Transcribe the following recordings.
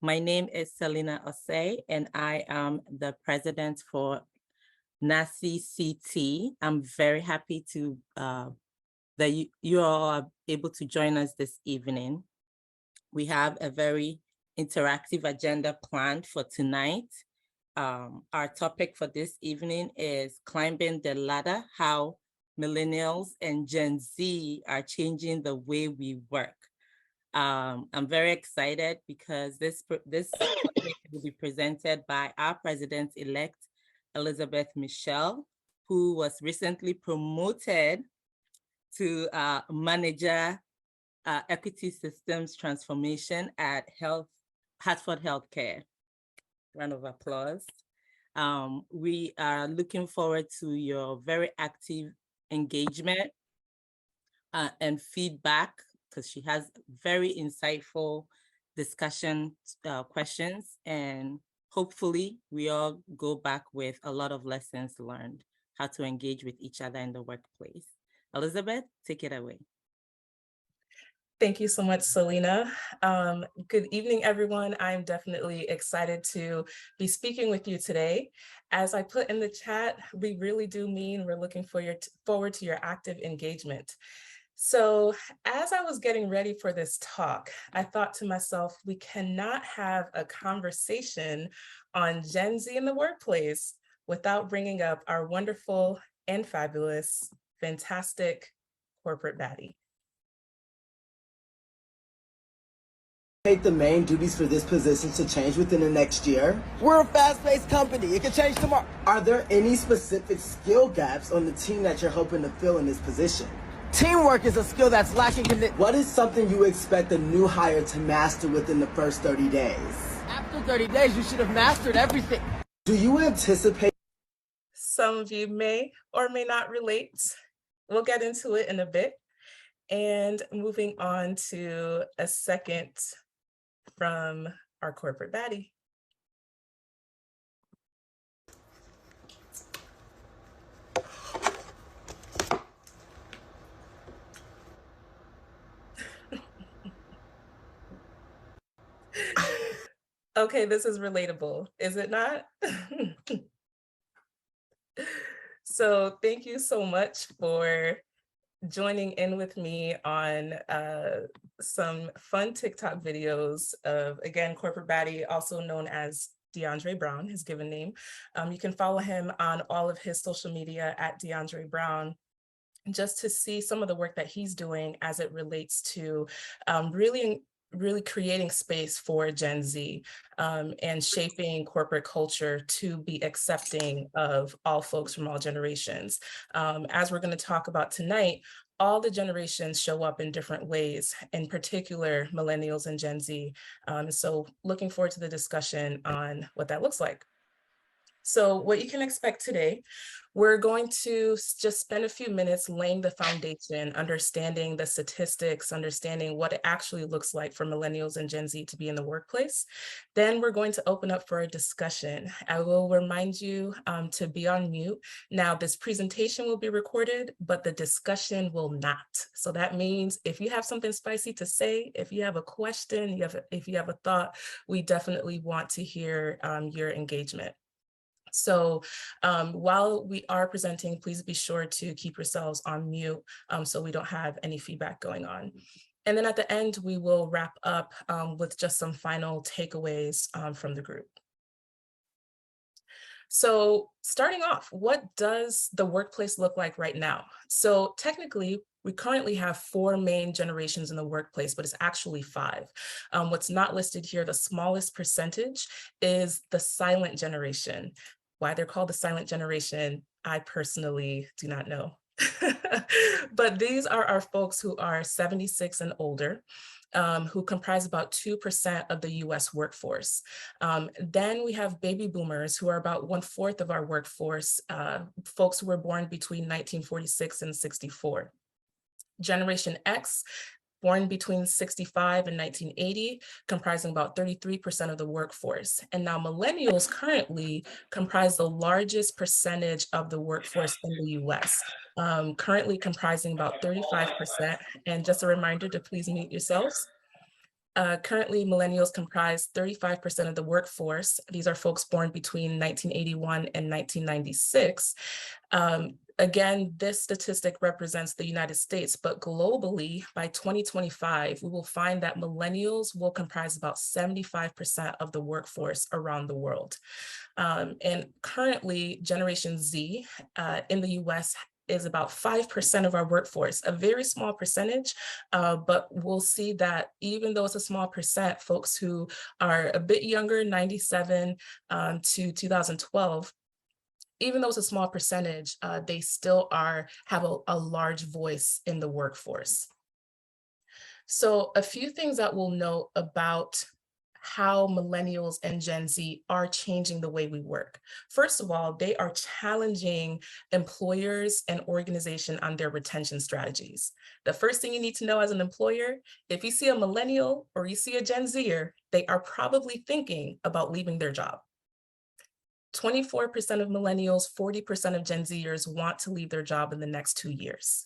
My name is Selina Osei, and I am the president for NAHSE CT. I'm very happy to that you all are able to join us this evening. We have a very interactive agenda planned for tonight. Our topic for this evening is climbing the ladder, how millennials and Gen Z are changing the way we work. I'm very excited because this topic will be presented by our president-elect, Elizabeth Michelle, who was recently promoted to manager equity systems transformation at Hartford Healthcare. Round of applause. We are looking forward to your very active engagement and feedback, because she has very insightful discussion questions, and hopefully we all go back with a lot of lessons learned, how to engage with each other in the workplace. Elizabeth, take it away. Thank you so much, Selina. Good evening, everyone. I'm definitely excited to be speaking with you today. As I put in the chat, we really do mean we're looking forward to your active engagement. So as I was getting ready for this talk, I thought to myself, we cannot have a conversation on Gen Z in the workplace without bringing up our wonderful and fabulous, fantastic corporate baddie. The main duties for this position to change within the next year? We're a fast-paced company. It can change tomorrow. Are there any specific skill gaps on the team that you're hoping to fill in this position? Teamwork is a skill that's lacking. What is something you expect a new hire to master within the first 30 days? After 30 days, you should have mastered everything. Do you anticipate? Some of you may or may not relate. We'll get into it in a bit. And moving on to a second from our corporate baddie. Okay, this is relatable, is it not? So thank you so much for joining in with me on some fun TikTok videos of, again, corporate baddie, also known as DeAndre Brown, his given name. You can follow him on all of his social media at DeAndre Brown, just to see some of the work that he's doing as it relates to really creating space for Gen Z and shaping corporate culture to be accepting of all folks from all generations. As we're going to talk about tonight, all the generations show up in different ways, in particular, millennials and Gen Z. So looking forward to the discussion on what that looks like. So what you can expect today, we're going to just spend a few minutes laying the foundation, understanding the statistics, understanding what it actually looks like for millennials and Gen Z to be in the workplace. Then we're going to open up for a discussion. I will remind you to be on mute. Now, this presentation will be recorded, but the discussion will not. So that means if you have something spicy to say, if you have a question, if you have a thought, we definitely want to hear your engagement. So while we are presenting, please be sure to keep yourselves on mute so we don't have any feedback going on. And then at the end, we will wrap up with just some final takeaways from the group. So starting off, what does the workplace look like right now? So technically, we currently have 4 main generations in the workplace, but it's actually 5. What's not listed here, the smallest percentage, is the silent generation. Why they're called the silent generation, I personally do not know. But these are our folks who are 76 and older, who comprise about 2% of the US workforce. Then we have baby boomers, who are about 1/4 of our workforce, folks who were born between 1946 and 64. Generation X, born between 65 and 1980, comprising about 33% of the workforce. And now millennials currently comprise the largest percentage of the workforce in the US, currently comprising about 35%. And just a reminder to please mute yourselves. Currently, millennials comprise 35% of the workforce. These are folks born between 1981 and 1996. Again, this statistic represents the United States, but globally, by 2025, we will find that millennials will comprise about 75% of the workforce around the world. And currently, Generation Z in the US is about 5% of our workforce, a very small percentage, but we'll see that even though it's a small percent, folks who are a bit younger, 97 to 2012, even though it's a small percentage, they still have a large voice in the workforce. So a few things that we'll note about how millennials and Gen Z are changing the way we work. First of all, they are challenging employers and organizations on their retention strategies. The first thing you need to know as an employer, if you see a millennial or you see a Gen Zer, they are probably thinking about leaving their job. 24% of millennials, 40% of Gen Zers want to leave their job in the next 2 years.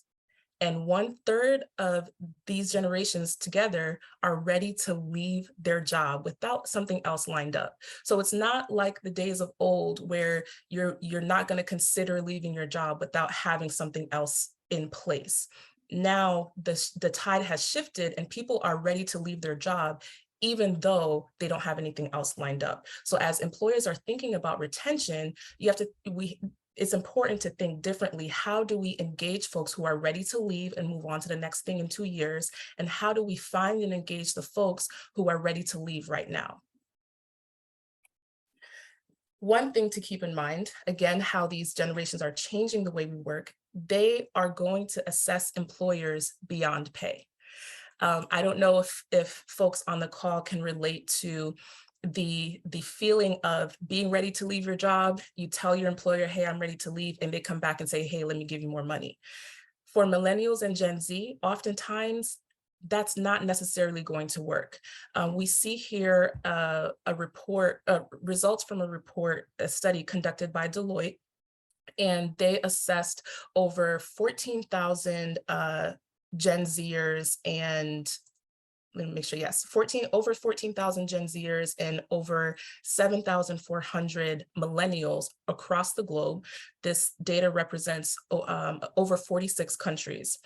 And 1/3 of these generations together are ready to leave their job without something else lined up. So it's not like the days of old where you're not going to consider leaving your job without having something else in place. Now the tide has shifted and people are ready to leave their job even though they don't have anything else lined up. So as employers are thinking about retention, it's important to think differently. How do we engage folks who are ready to leave and move on to the next thing in 2 years? And how do we find and engage the folks who are ready to leave right now? One thing to keep in mind, again, how these generations are changing the way we work, they are going to assess employers beyond pay. I don't know if folks on the call can relate to the feeling of being ready to leave your job. You tell your employer, hey, I'm ready to leave, and they come back and say, hey, let me give you more money. For millennials and Gen Z, oftentimes that's not necessarily going to work. We see here a report, results from a study conducted by Deloitte, and they assessed over 14,000 Gen Zers and let me make sure, yes, over 14,000 Gen Zers and over 7,400 millennials across the globe. This data represents over 46 countries.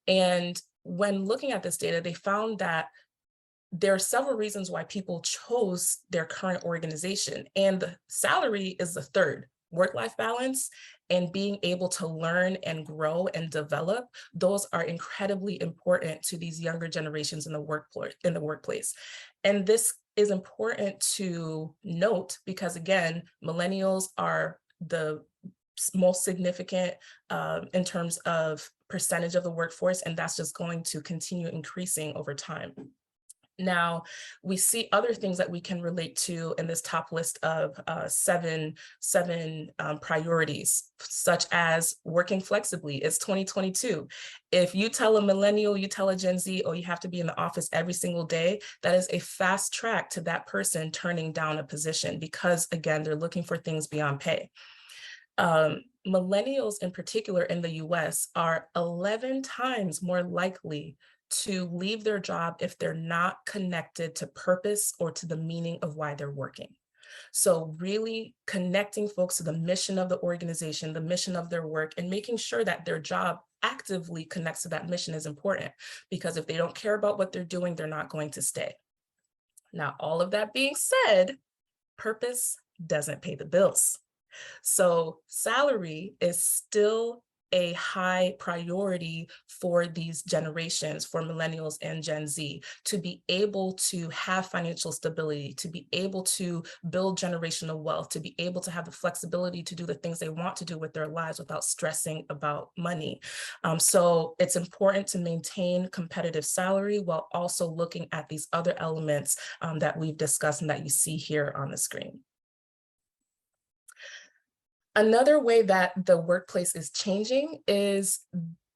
And when looking at this data, they found that there are several reasons why people chose their current organization, and the salary is the third. Work-life balance and being able to learn and grow and develop, those are incredibly important to these younger generations in the workplace. And this is important to note because, again, millennials are the most significant in terms of percentage of the workforce, and that's just going to continue increasing over time. Now, we see other things that we can relate to in this top list of seven priorities, such as working flexibly. It's 2022. If you tell a millennial, you tell a Gen Z, oh, you have to be in the office every single day, that is a fast track to that person turning down a position because, again, they're looking for things beyond pay. Millennials in particular in the US are 11 times more likely to leave their job if they're not connected to purpose or to the meaning of why they're working. So really connecting folks to the mission of the organization, the mission of their work, and making sure that their job actively connects to that mission is important, because if they don't care about what they're doing, they're not going to stay. Now, all of that being said, purpose doesn't pay the bills. So salary is still a high priority for these generations, for millennials and Gen Z, to be able to have financial stability, to be able to build generational wealth, to be able to have the flexibility to do the things they want to do with their lives without stressing about money. So it's important to maintain competitive salary while also looking at these other elements that we've discussed and that you see here on the screen. Another way that the workplace is changing is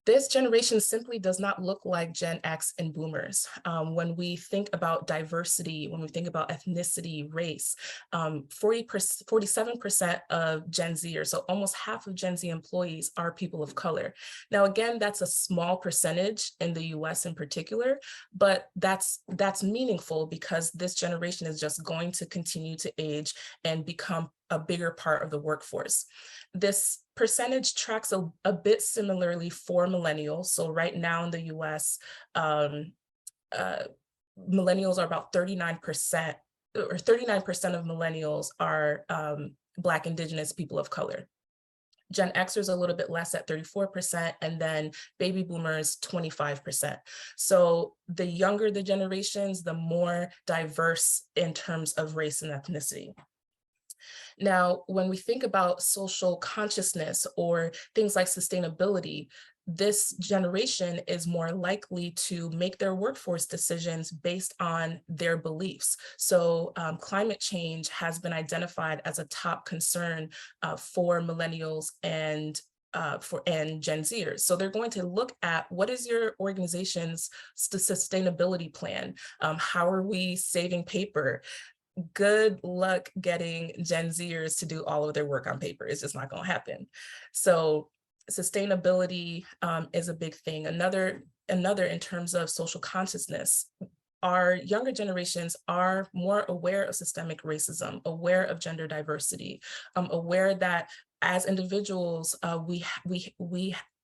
This generation simply does not look like Gen X and boomers. When we think about diversity, when we think about ethnicity, race, 47% of Gen Zers, so almost half of Gen Z employees are people of color. Now, again, that's a small percentage in the US in particular, but that's meaningful because this generation is just going to continue to age and become a bigger part of the workforce. This percentage tracks a bit similarly for millennials. So right now in the US, millennials are about 39%, or 39% of millennials are Black, Indigenous, people of color. Gen Xers a little bit less at 34%, and then baby boomers 25%. So the younger the generations, the more diverse in terms of race and ethnicity. Now, when we think about social consciousness or things like sustainability, this generation is more likely to make their workforce decisions based on their beliefs. So climate change has been identified as a top concern for millennials and Gen Zers. So they're going to look at what is your organization's sustainability plan? How are we saving paper? Good luck getting Gen Zers to do all of their work on paper. It's just not going to happen. So sustainability is a big thing. Another in terms of social consciousness, our younger generations are more aware of systemic racism, aware of gender diversity, aware that as individuals, we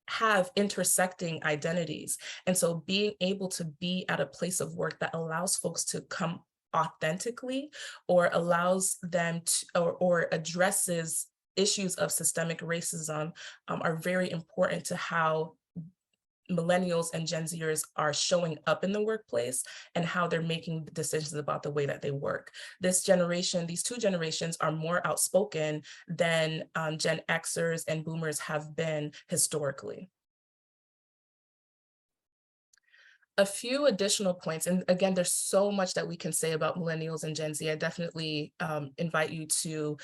have intersecting identities. And so being able to be at a place of work that allows folks to come authentically, or allows them to, or addresses issues of systemic racism are very important to how millennials and Gen Zers are showing up in the workplace and how they're making decisions about the way that they work. This generation, these two generations are more outspoken than Gen Xers and boomers have been historically. A few additional points, and again, there's so much that we can say about millennials and Gen Z. I definitely invite you to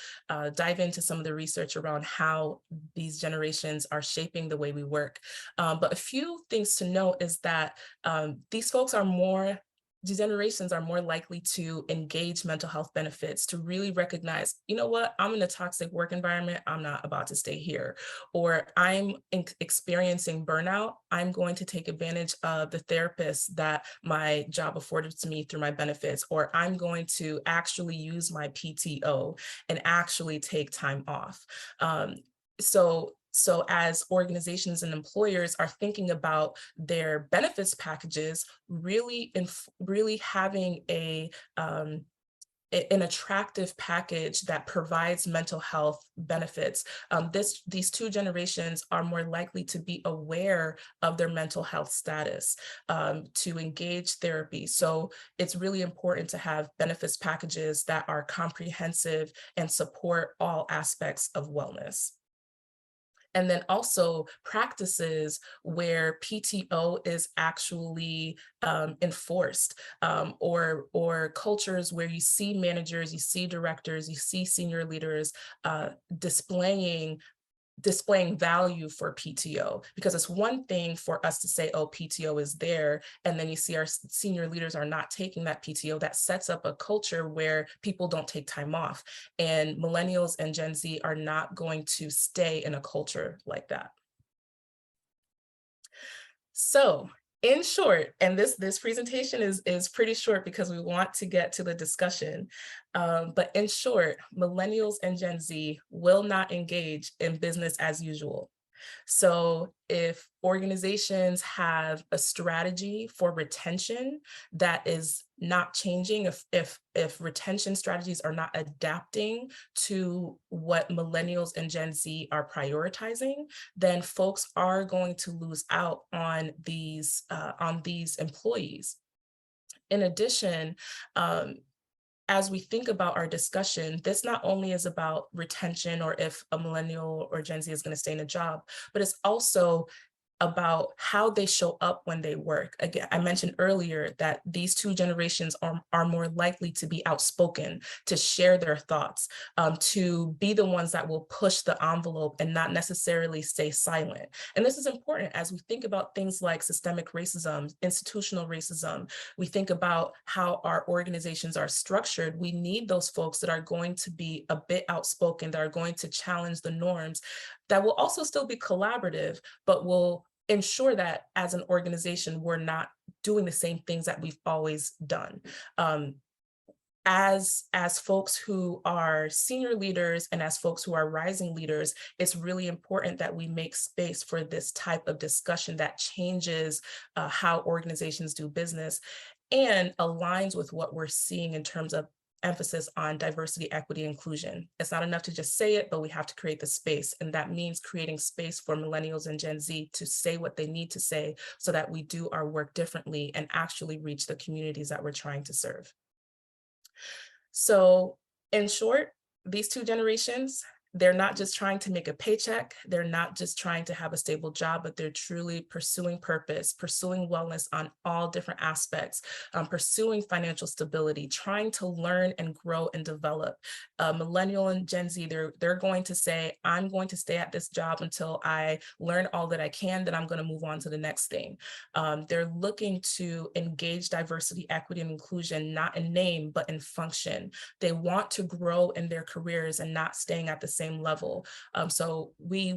dive into some of the research around how these generations are shaping the way we work. But a few things to note is that these generations are more likely to engage mental health benefits, to really recognize, you know what, I'm in a toxic work environment, I'm not about to stay here. Or I'm experiencing burnout, I'm going to take advantage of the therapist that my job afforded to me through my benefits, or I'm going to actually use my PTO and actually take time off. So as organizations and employers are thinking about their benefits packages, really having an attractive package that provides mental health benefits. These two generations are more likely to be aware of their mental health status, to engage therapy. So it's really important to have benefits packages that are comprehensive and support all aspects of wellness. And then also practices where PTO is actually enforced, or cultures where you see managers, you see directors, you see senior leaders displaying value for PTO, because it's one thing for us to say, oh, PTO is there, and then you see our senior leaders are not taking that PTO. That sets up a culture where people don't take time off, and millennials and Gen Z are not going to stay in a culture like that. So in short, and this presentation is pretty short because we want to get to the discussion, but in short, millennials and Gen Z will not engage in business as usual. So if organizations have a strategy for retention that is not changing, if retention strategies are not adapting to what millennials and Gen Z are prioritizing, then folks are going to lose out on these employees. In addition, as we think about our discussion, this not only is about retention or if a millennial or Gen Z is going to stay in a job, but it's also about how they show up when they work. Again, I mentioned earlier that these two generations are more likely to be outspoken, to share their thoughts, to be the ones that will push the envelope and not necessarily stay silent. And this is important as we think about things like systemic racism, institutional racism. We think about how our organizations are structured. We need those folks that are going to be a bit outspoken, that are going to challenge the norms, that will also still be collaborative, but will ensure that as an organization, we're not doing the same things that we've always done. As folks who are senior leaders and as folks who are rising leaders, it's really important that we make space for this type of discussion that changes how organizations do business and aligns with what we're seeing in terms of emphasis on diversity, equity, inclusion. It's not enough to just say it, but we have to create the space. And that means creating space for millennials and Gen Z to say what they need to say so that we do our work differently and actually reach the communities that we're trying to serve. So in short, these two generations, they're not just trying to make a paycheck. They're not just trying to have a stable job, but they're truly pursuing purpose, pursuing wellness on all different aspects, pursuing financial stability, trying to learn and grow and develop. Millennial and Gen Z, they're going to say, I'm going to stay at this job until I learn all that I can, then I'm going to move on to the next thing. They're looking to engage diversity, equity, and inclusion, not in name, but in function. They want to grow in their careers and not staying at the same level. So we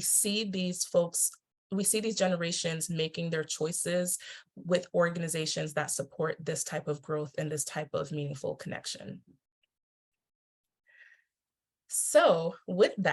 see these folks, we see these generations making their choices with organizations that support this type of growth and this type of meaningful connection. So with that,